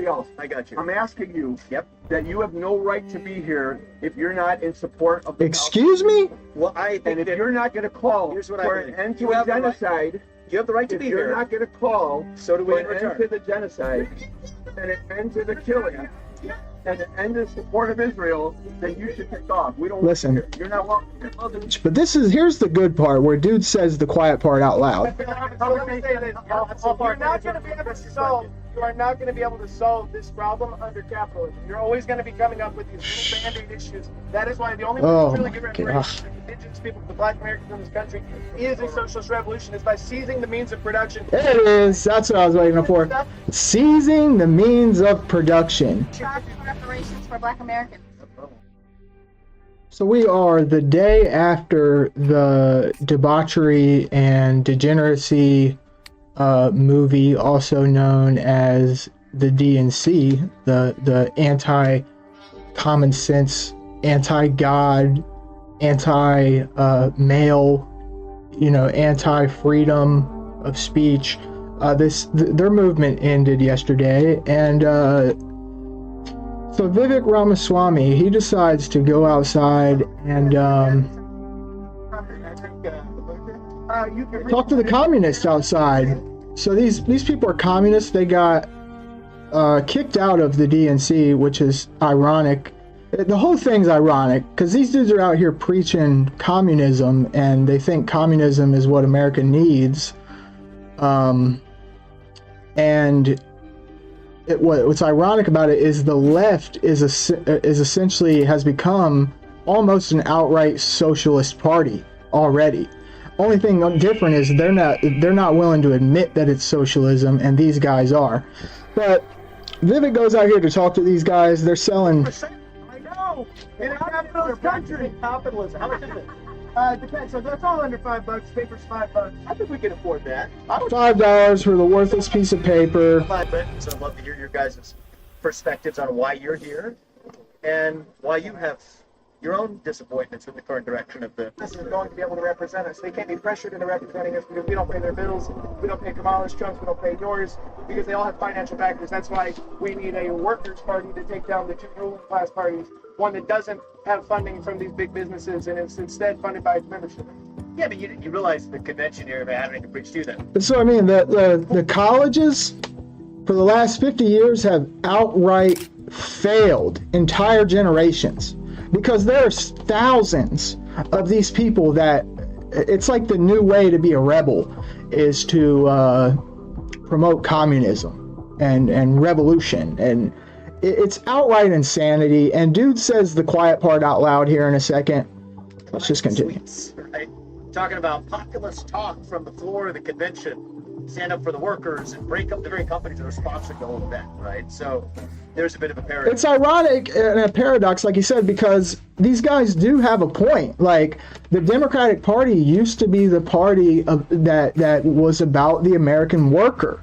else. I got you. I'm asking you Yep. that you have no right to be here if you're not in support of the Excuse me? Well, I think And if that you're not going to call Here's what I for believe. an end You to a have the right- genocide, you have the right to if be you're here. not going to call So do we for in an end return. to the genocide and an end to the killing and an end to support of Israel, then you should take off. We don't Listen. want you here. You're not welcome here. But here's the good part where dude says the quiet part out loud. So let me say this. You're not going to be able to solve. You are not going to be able to solve this problem under capitalism. You're always going to be coming up with these little band-aid issues. That is why the only way Oh to really my get gosh. reparations to indigenous people, the Black Americans in this country, is a socialist revolution. Is by seizing the means of production. There it is. That's what I was waiting for. Seizing the means of production. Reparations for Black Americans. So we are the day after the debauchery and degeneracy movie, also known as the DNC, the anti-common sense, anti-God, anti-male, anti-freedom of speech. Their movement ended yesterday, and so Vivek Ramaswamy, he decides to go outside and talk to the communists outside. So these people are communists. They got kicked out of the DNC, which is ironic. The whole thing's ironic because these dudes are out here preaching communism, and they think communism is what America needs. What's ironic about it is the left is essentially has become almost an outright socialist party already. Only thing different is they're not willing to admit that it's socialism, and these guys are. But Vivek goes out here to talk to these guys. They're selling. I know. In a capitalist country. Capitalism. How much is it? Depends. So that's all under $5. Paper's $5. I think we can afford that. $5 for the worthless piece of paper. So I'd love to hear your guys' perspectives on why you're here and why you have your own disappointments with the current direction of the. This is going to be able to represent us. They can't be pressured into representing us because we don't pay their bills, we don't pay Kamala's chunks, we don't pay yours, because they all have financial backers. That's why we need a workers' party to take down the two ruling class parties. One that doesn't have funding from these big businesses and is instead funded by its membership. Yeah, but you realize the convention here having to preach to them. So I mean, the colleges for the last 50 years have outright failed entire generations because there's thousands of these people that it's like the new way to be a rebel is to promote communism and revolution, and it's outright insanity. And dude says the quiet part out loud here in a second. Let's just continue. Sweets, right? Talking about populist talk from the floor of the convention. Stand up for the workers and break up the very companies that are sponsoring the whole event, right? So there's a bit of a paradox. It's ironic and a paradox, like you said, because these guys do have a point. Like the Democratic Party used to be the party that was about the American worker.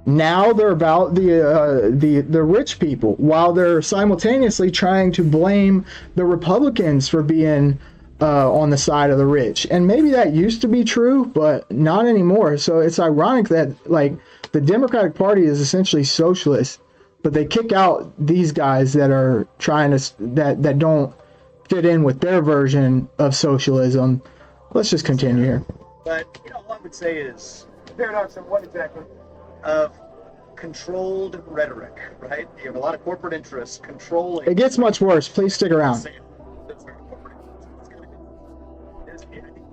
Now they're about the rich people, while they're simultaneously trying to blame the Republicans for being on the side of the rich. And maybe that used to be true, but not anymore. So it's ironic that like the Democratic Party is essentially socialist, but they kick out these guys that are trying to that don't fit in with their version of socialism. Let's just continue here. But all I would say is Paradox of what exactly? of controlled rhetoric, right? You have a lot of corporate interests controlling. It gets much worse. Please stick around.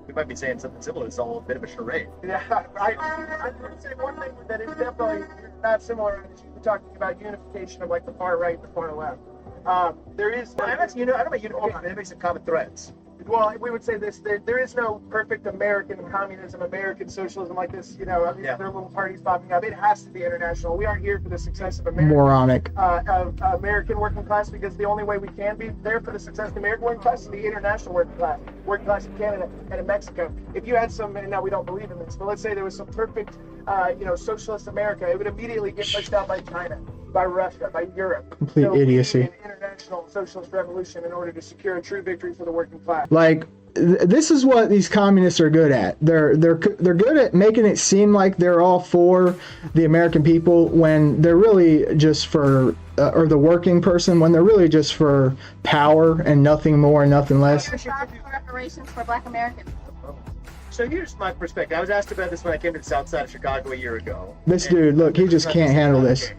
We might be saying something similar. It's all a bit of a charade. Yeah, I would say one thing that is definitely not similar is you're talking about unification of like the far right and the far left. There is, I don't know about unification, but it makes some common threads. well, we would say this, there is no perfect American communism, American socialism like this, there are little parties popping up. It has to be international. We aren't here for the success of America. Moronic. Of American working class, because the only way we can be there for the success of the American working class is the international working class in Canada and in Mexico. If you had some, and now we don't believe in this, but let's say there was some perfect, socialist America, it would immediately get pushed out by China, by Russia, by Europe. Complete So we need idiocy. an international socialist revolution in order to secure a true victory for the working class. Like this is what these communists are good at. They're good at making it seem like they're all for the American people when they're really just for or the working person, when they're really just for power and nothing more and nothing less. Reparations for Black Americans. So here's my perspective. I was asked about this when I came to the south side of Chicago a year ago. This dude, look, he just can't handle this.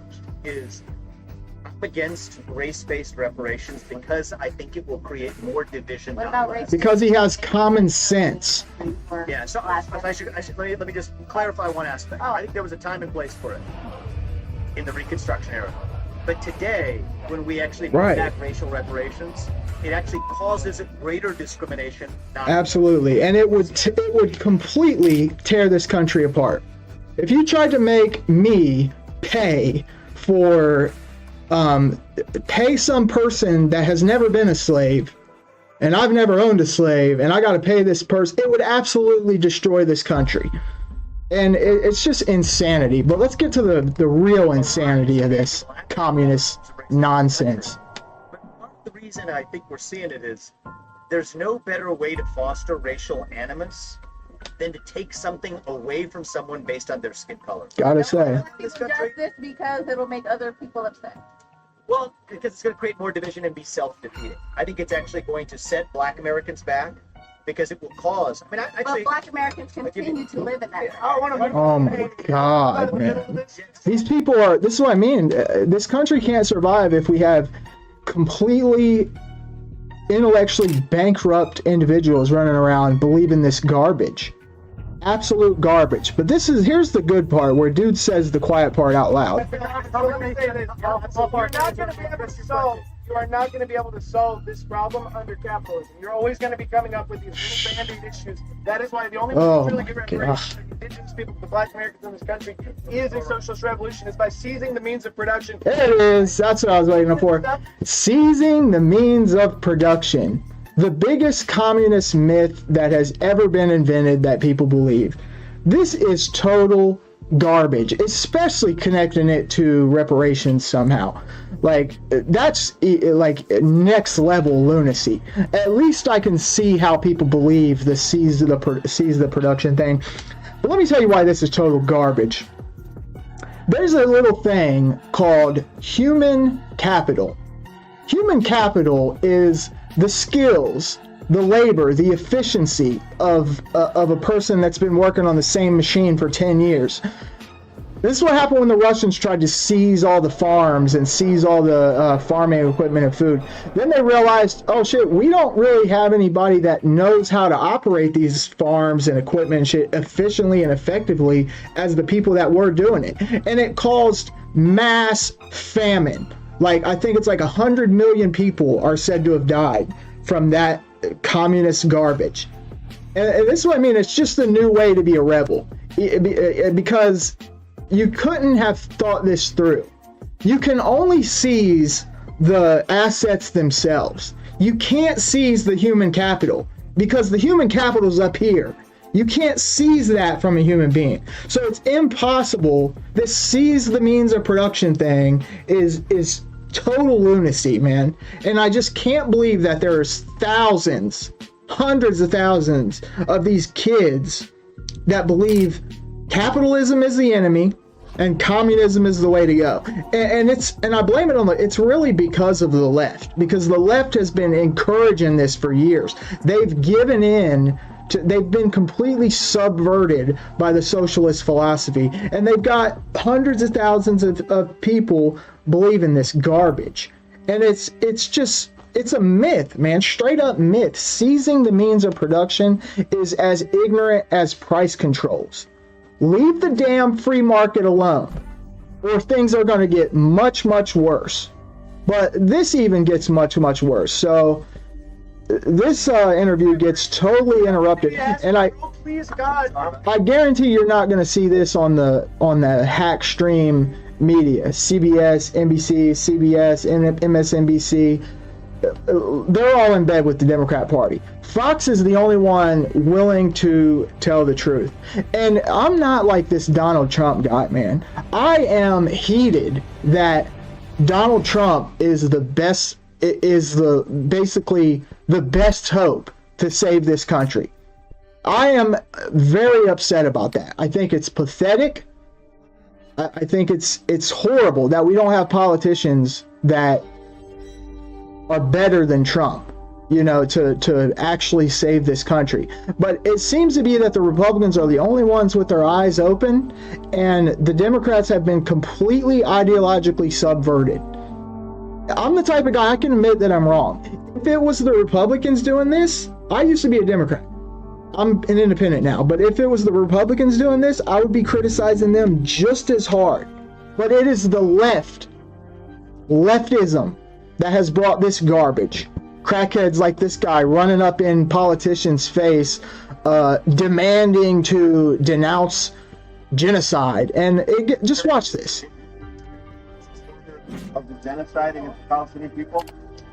I'm against race-based reparations because I think it will create more division. What about race? Because he has common sense. Yeah, so let me just clarify one aspect. I think there was a time and place for it in the Reconstruction era. But today, when we actually enact racial reparations, it actually causes greater discrimination. Absolutely, and it would completely tear this country apart. If you tried to make me pay for pay some person that has never been a slave, and I've never owned a slave, and I got to pay this person, it would absolutely destroy this country. And it's just insanity. But let's get to the real insanity of this communist nonsense. But part of the reason I think we're seeing it is there's no better way to foster racial animus than to take something away from someone based on their skin color. Gotta say. People does this because it'll make other people upset. Well, because it's going to create more division and be self-defeating. I think it's actually going to set Black Americans back because it will cause. I mean, But Black Americans continue to live in that. Oh my God, man. These people are, this is what I mean. This country can't survive if we have completely intellectually bankrupt individuals running around believing this garbage. Absolute garbage. But here's the good part where dude says the quiet part out loud. You are not going to be able to solve this problem under capitalism. You're always going to be coming up with these little band-aid issues. That is why the only way to really get reparations for indigenous people, the Black Americans in this country, is a socialist revolution, is by seizing the means of production. There it is. That's what I was waiting for. Seizing the means of production. The biggest communist myth that has ever been invented that people believe. This is total garbage, especially connecting it to reparations somehow. Like, that's like next level lunacy. At least I can see how people believe the seize the production thing. But let me tell you why this is total garbage. There's a little thing called human capital. Human capital is the skills, the labor, the efficiency of a person that's been working on the same machine for 10 years. This is what happened when the Russians tried to seize all the farms and seize all the farming equipment and food. Then they realized, oh shit, we don't really have anybody that knows how to operate these farms and equipment and shit efficiently and effectively as the people that were doing it. And it caused mass famine. Like, I think it's like 100 million people are said to have died from that communist garbage. And this is what I mean. It's just a new way to be a rebel. Because you couldn't have thought this through. You can only seize the assets themselves. You can't seize the human capital because the human capital is up here. You can't seize that from a human being. So it's impossible. This seize the means of production thing is total lunacy, man. And I just can't believe that there's thousands, hundreds of thousands of these kids that believe capitalism is the enemy and communism is the way to go. And I blame it on it's really because of the left, because the left has been encouraging this for years. They've given in they've been completely subverted by the socialist philosophy, and they've got hundreds of thousands of people believing this garbage. And it's a myth, man, straight up myth. Seizing the means of production is as ignorant as price controls. Leave the damn free market alone, or things are going to get much, much worse. But this even gets much, much worse. So this interview gets totally interrupted, and I guarantee you're not going to see this on the hack stream media, CBS, NBC, CBS, MSNBC. They're all in bed with the Democrat Party. Fox is the only one willing to tell the truth. And I'm not like this Donald Trump guy, man. I am heated that Donald Trump is basically the best hope to save this country. I am very upset about that. I think it's pathetic. I think it's horrible that we don't have politicians that are better than Trump, to actually save this country. But it seems to be that the Republicans are the only ones with their eyes open, and the Democrats have been completely ideologically subverted. I'm the type of guy, I can admit that I'm wrong. If it was the Republicans doing this, I used to be a Democrat. I'm an independent now, but if it was the Republicans doing this, I would be criticizing them just as hard. But it is the leftism, that has brought this garbage. Crackheads like this guy running up in politicians' face, demanding to denounce genocide. And just watch this. Of the genocide against the Palestinian people.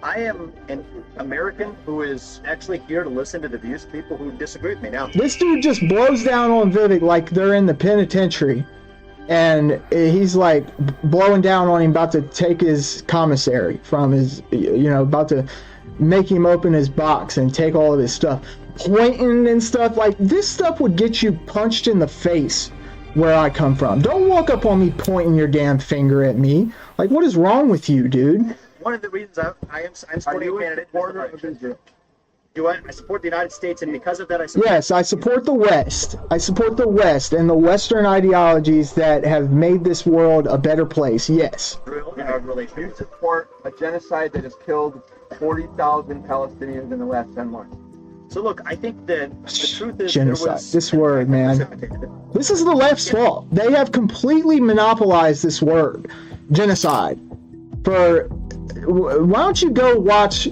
I am an American who is actually here to listen to the views of people who disagree with me. Now, this dude just blows down on Vivek like they're in the penitentiary, and he's like blowing down on him, about to take his commissary from his, about to make him open his box and take all of his stuff, pointing and stuff. Like, this stuff would get you punched in the face where I come from. Don't walk up on me pointing your damn finger at me. Like, what is wrong with you, dude? one of the reasons I'm supporting a candidate of Israel? I support the United States, and because of that, I support... Yes, I support the West. I support the West and the Western ideologies that have made this world a better place. Yes. You support a genocide that has killed 40,000 Palestinians in the last 10 months. So look, I think that the truth is... Genocide. This word, man. This is the left's fault. They have completely monopolized this word, genocide. Why don't you go watch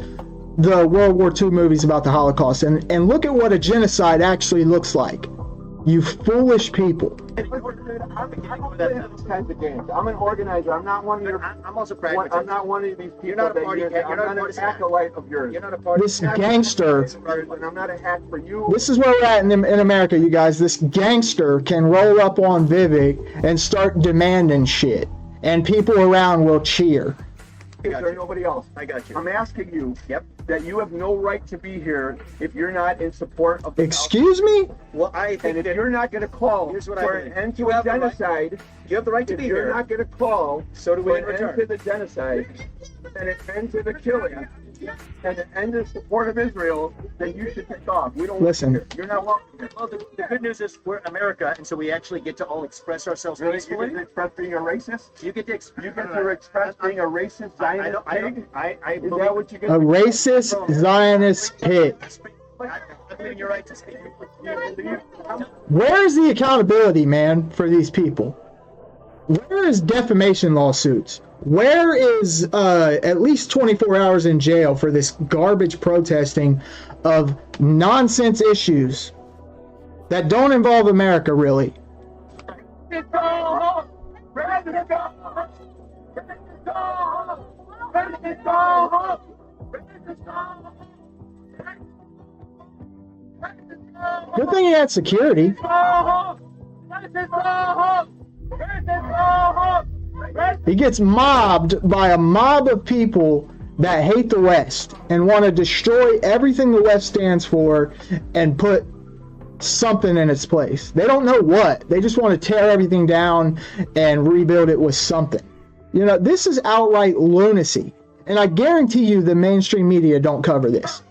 the World War II movies about the Holocaust and look at what a genocide actually looks like. You foolish people. I don't play those kinds of games. I'm an organizer. I'm not one of your. I'm also pragmatist. I'm not one of these people. You're not a party. I'm not an acolyte of yours. You're not a party. This gangster. And I'm not a hack for you. This is where we're at in America, you guys. This gangster can roll up on Vivek and start demanding shit, and people around will cheer. Is there nobody else? I got you. I'm asking you. Yep. That you have no right to be here if you're not in support of the Excuse me? Well, I think and if you're not going to call for an end to a genocide, you have the right to be here. If you're not going to call so do we for an end to the genocide and an end to the killing and an end to support of Israel, then you should take off. We don't listen. You're not welcome here. Well, the good news is we're America, and so we actually get to all express ourselves peacefully. You get to express being a racist? You get to express being a racist Zionist pig? Is that what you get? A racist Zionist pig. You're right to speak. Where is the accountability, man, for these people? Where is defamation lawsuits? Where is at least 24 hours in jail for this garbage protesting of nonsense issues that don't involve America, really? Good thing he had security. He gets mobbed by a mob of people that hate the West and want to destroy everything the West stands for and put something in its place. They don't know what. They just want to tear everything down and rebuild it with something. You know, this is outright lunacy. And I guarantee you the mainstream media don't cover this.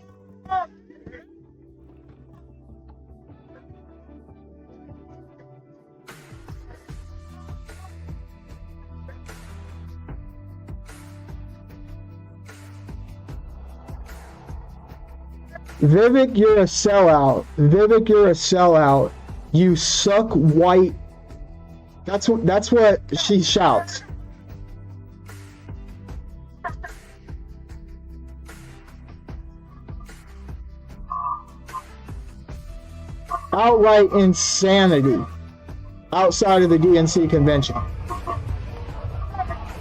Vivek, you're a sellout. Vivek, you're a sellout. You suck white. That's what she shouts. Outright insanity outside of the DNC convention.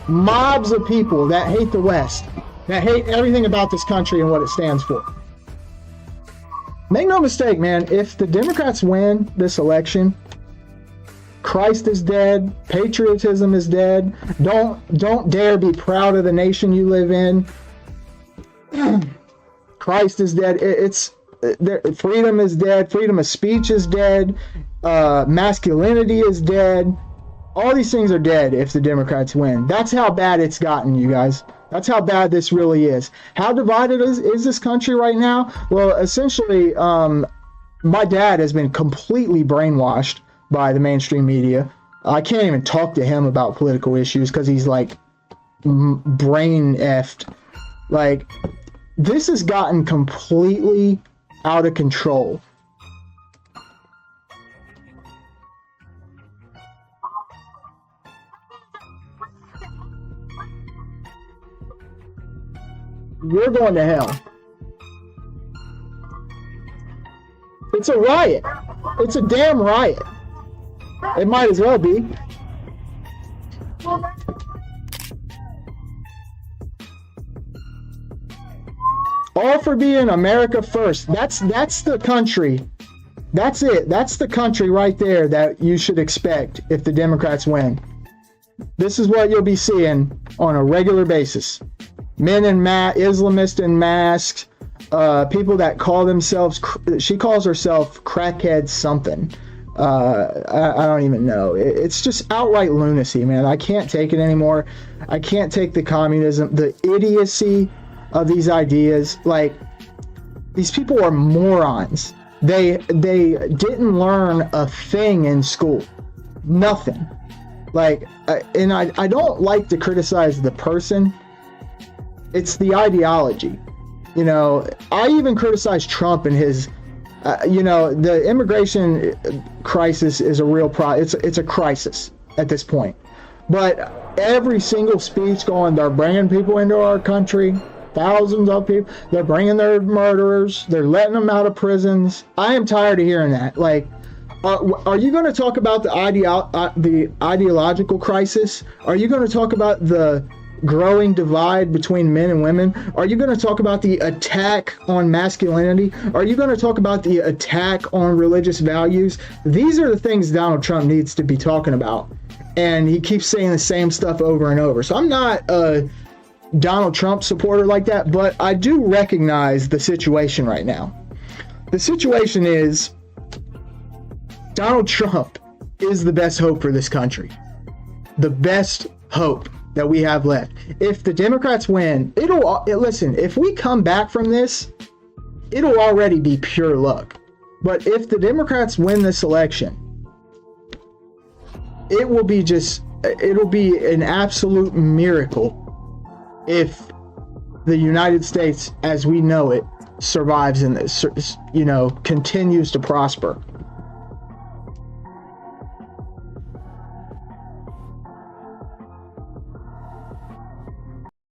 Mobs of people that hate the West, that hate everything about this country and what it stands for. Make no mistake, man, if the Democrats win this election, Christ is dead, patriotism is dead. Don't dare be proud of the nation you live in. Christ is dead. freedom is dead. Freedom of speech is dead. Masculinity is dead. All these things are dead if the Democrats win. That's how bad it's gotten, you guys. That's how bad this really is. How divided is this country right now? Well, essentially, my dad has been completely brainwashed by the mainstream media. I can't even talk to him about political issues because he's like brain effed. Like, this has gotten completely out of control. You're going to hell. It's a riot. It's a damn riot. It might as well be. All for being America first. That's the country. That's it. That's the country right there that you should expect if the Democrats win. This is what you'll be seeing on a regular basis. Men in Islamists in masks, people that call themselves, she calls herself crackhead something. I don't even know. It's just outright lunacy, man. I can't take it anymore. I can't take the communism, the idiocy of these ideas. Like, these people are morons. They didn't learn a thing in school. Nothing. Like, and I don't like to criticize the person. It's the ideology. You know, I even criticize Trump and his, you know, the immigration crisis is a real problem. It's a crisis at this point. But every single speech going, they're bringing people into our country, thousands of people, they're bringing their murderers, they're letting them out of prisons. I am tired of hearing that. Like, are you going to talk about the ideological crisis? Are you going to talk about the growing divide between men and women? Are you going to talk about the attack on masculinity? Are you going to talk about the attack on religious values? These are the things Donald Trump needs to be talking about. And he keeps saying the same stuff over and over. So I'm not a Donald Trump supporter like that, but I do recognize the situation right now. The situation is Donald Trump is the best hope for this country. The best hope that we have left. If the Democrats win, listen, if we come back from this, it'll already be pure luck. But if the Democrats win this election, it'll be an absolute miracle if the United States as we know it survives in this, you know, continues to prosper.